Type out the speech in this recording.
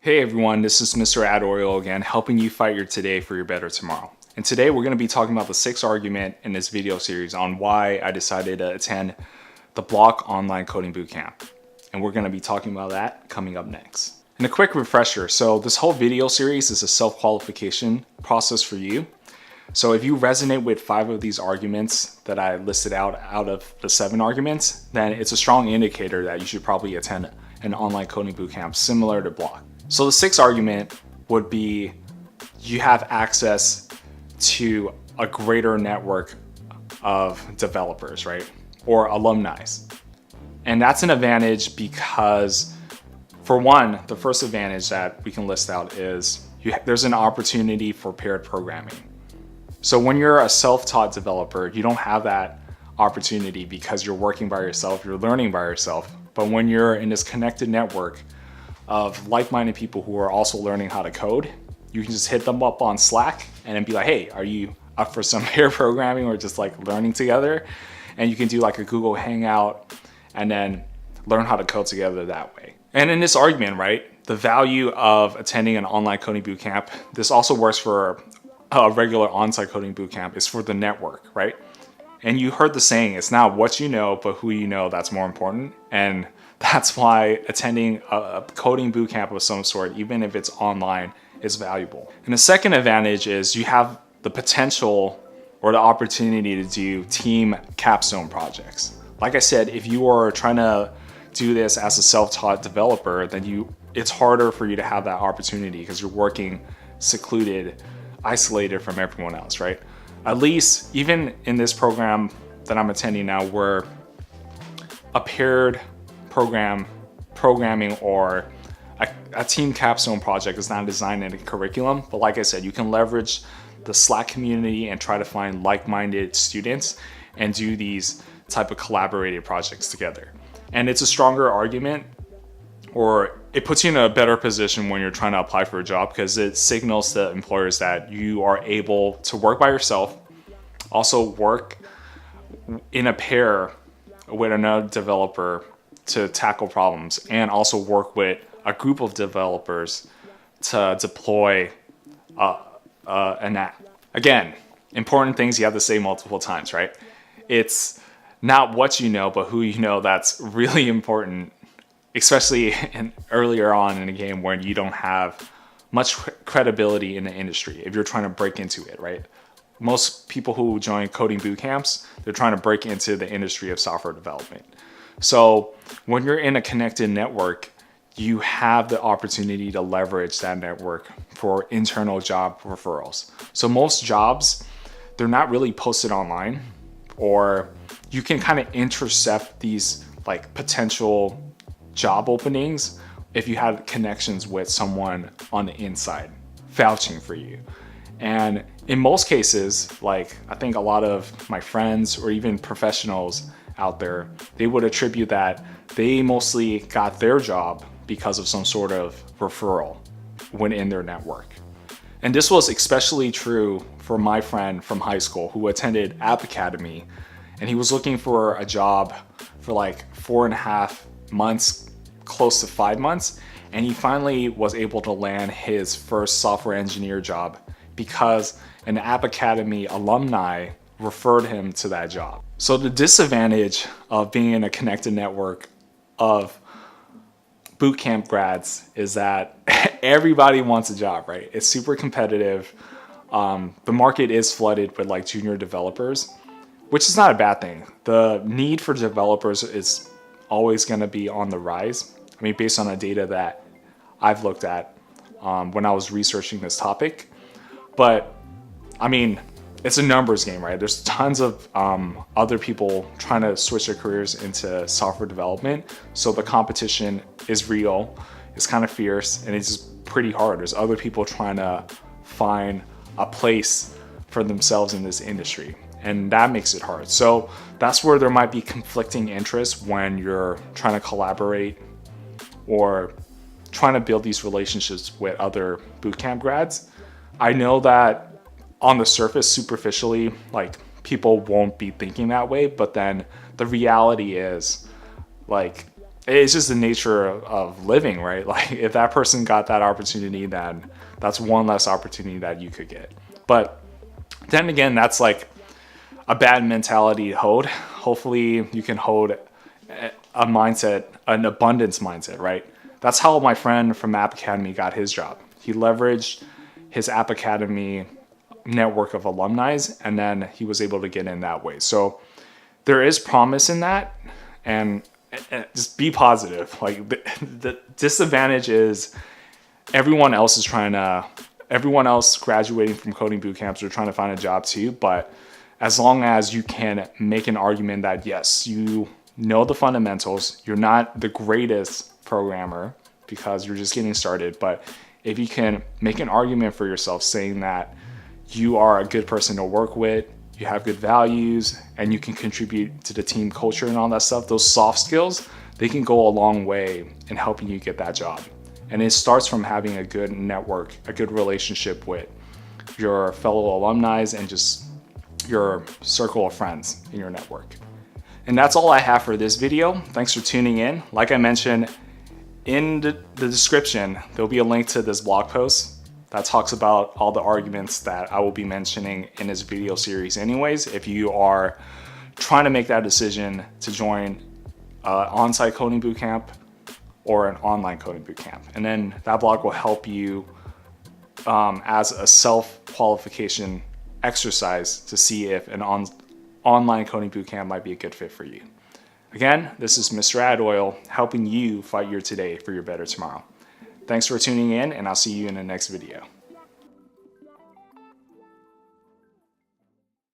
Hey everyone, this is MrAddOil again, helping you fight your today for your better tomorrow. And today we're going to be talking about the sixth argument in this video series on why I decided to attend the Block Online Coding Bootcamp. And we're going to be talking about that coming up next. And a quick refresher, so this whole video series is a self-qualification process for you. So if you resonate with 5 of these arguments that I listed out of the 7 arguments, then it's a strong indicator that you should probably attend an online coding bootcamp similar to Block. So the 6th argument would be you have access to a greater network of developers, right? Or alumni. And that's an advantage because, for one, the first advantage that we can list out is there's an opportunity for paired programming. So when you're a self-taught developer, you don't have that opportunity because you're working by yourself, you're learning by yourself. But when you're in this connected network of like-minded people who are also learning how to code, you can just hit them up on Slack and then be like, hey, are you up for some pair programming or just like learning together? And you can do like a Google Hangout and then learn how to code together that way. And in this argument, right, the value of attending an online coding bootcamp, this also works for a regular on-site coding bootcamp, is for the network, right? And you heard the saying, it's not what you know, but who you know that's more important. And that's why attending a coding bootcamp of some sort, even if it's online, is valuable. And the second advantage is you have the potential or the opportunity to do team capstone projects. Like I said, if you are trying to do this as a self-taught developer, then it's harder for you to have that opportunity because you're working secluded, isolated from everyone else, right? At least even in this program that I'm attending now, where a paired programming or a team capstone project is not designed in a curriculum. But like I said, you can leverage the Slack community and try to find like-minded students and do these type of collaborative projects together. And it's a stronger argument, or it puts you in a better position when you're trying to apply for a job because it signals to employers that you are able to work by yourself, also work in a pair with another developer to tackle problems, and also work with a group of developers to deploy an app. Again, important things you have to say multiple times, right? It's not what you know, but who you know that's really important, especially earlier on in a game when you don't have much credibility in the industry if you're trying to break into it, right? Most people who join coding boot camps, they're trying to break into the industry of software development. So when you're in a connected network, you have the opportunity to leverage that network for internal job referrals. So most jobs, they're not really posted online, or you can kind of intercept these like potential job openings if you had connections with someone on the inside vouching for you. And in most cases, like I think a lot of my friends or even professionals out there, they would attribute that they mostly got their job because of some sort of referral when in their network. And this was especially true for my friend from high school who attended App Academy, and he was looking for a job for like 4.5 months, close to 5 months, and he finally was able to land his first software engineer job because an App Academy alumni referred him to that job. So the disadvantage of being in a connected network of bootcamp grads is that everybody wants a job, right? It's super competitive. The market is flooded with like junior developers, which is not a bad thing. The need for developers is always going to be on the rise. I mean, based on the data that I've looked at when I was researching this topic. But I mean, it's a numbers game, right? There's tons of other people trying to switch their careers into software development. So the competition is real, it's kind of fierce, and it's just pretty hard. There's other people trying to find a place for themselves in this industry, and that makes it hard. So that's where there might be conflicting interests when you're trying to collaborate or trying to build these relationships with other bootcamp grads. I know that on the surface, superficially, like people won't be thinking that way, but then the reality is like it's just the nature of living, right? Like if that person got that opportunity, then that's one less opportunity that you could get. But then again, that's like a bad mentality to hold. Hopefully you can hold a mindset, an abundance mindset, right? That's how my friend from App Academy got his job. He leveraged his App Academy network of alumni, and then he was able to get in that way. So there is promise in that, and just be positive. Like the disadvantage is everyone else graduating from coding boot camps are trying to find a job too. But as long as you can make an argument that yes, you know the fundamentals, you're not the greatest programmer because you're just getting started, but if you can make an argument for yourself saying that you are a good person to work with, you have good values, and you can contribute to the team culture and all that stuff, those soft skills, they can go a long way in helping you get that job. And it starts from having a good network, a good relationship with your fellow alumni and just your circle of friends in your network. And that's all I have for this video. Thanks for tuning in. Like I mentioned, in the description, there'll be a link to this blog post that talks about all the arguments that I will be mentioning in this video series anyways, if you are trying to make that decision to join on-site coding bootcamp or an online coding bootcamp. And then that blog will help you as a self-qualification exercise to see if an online coding bootcamp might be a good fit for you. Again, this is MrAddOil helping you fight your today for your better tomorrow. Thanks for tuning in, and I'll see you in the next video.